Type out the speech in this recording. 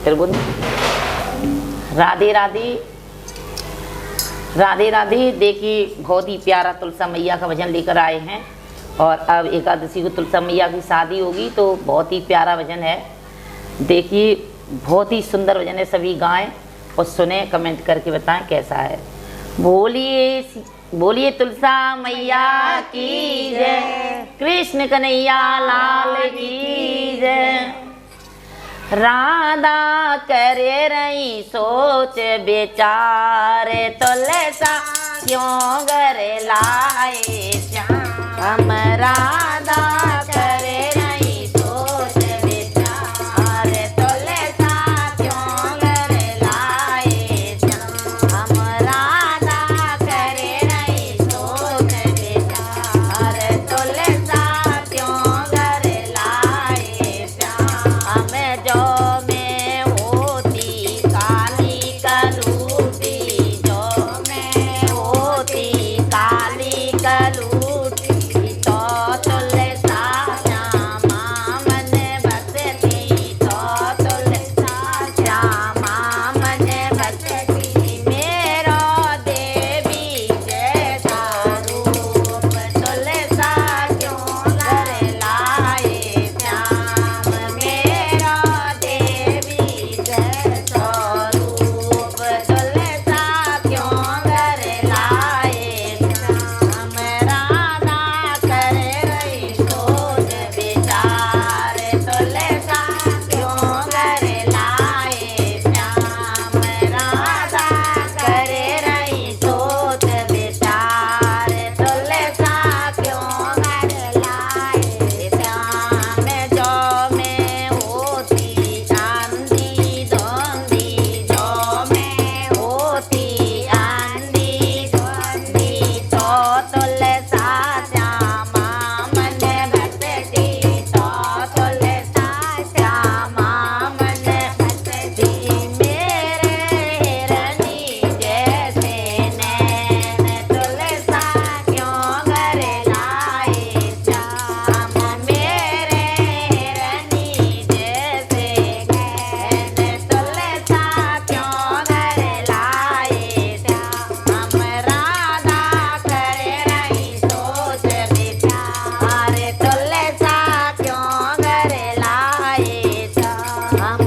फिर बोल राधे राधे राधे राधे। देखिए बहुत ही प्यारा तुलसा मैया का भजन लेकर आए हैं और अब एकादशी को तुलसा मैया की शादी होगी तो बहुत ही प्यारा भजन है। देखिए बहुत ही सुंदर भजन है, सभी गाएं और सुने, कमेंट करके बताएं कैसा है। बोलिए बोलिए तुलसा मैया की जय, कृष्ण कन्हैया लाल की जय। राधा करे रही सोच बेचार, तुलसा क्यों घर लाए श्याम। राधा करे रही सोच बेचार, तुलसा क्यों घर लाए श्याम। राधा करे रही सोच बेचार, तुलसा क्यों घर लाए श्याम। जो मैं होती काली कलूटी, जो मैं होती काली कलूटी, तो तुलसा श्यामा मन बसती, तो तुलसा श्यामा मन बसती। मेरो देवी जैसा रूप, तुलसा क्यों घर लाए श्याम। मेरो देवी जैसा रूप, तुलसा क्यों घर लाए श्याम। राधा करे रही सोच विचार, तुलसा क्यों घर लाए श्याम। राधा करे रही सोच विचार, तुलसा क्यों घर लाए श्याम। जो मैं होती आंधी धोंधी, जो मैं होती आंधी धोंधी, तो तुलसा श्यामा मन बसती, तो तुलसा श्यामा मन बसती। मेरे हिरनी जैसे नैन, तुलसा क्यों घर लाए श्याम। मेरे हिरनी जैसे नैन, तुलसा क्यों घर लाए श्याम। राधा करे रही सोच विचार, तुलसा क्यों घर लाए श्याम।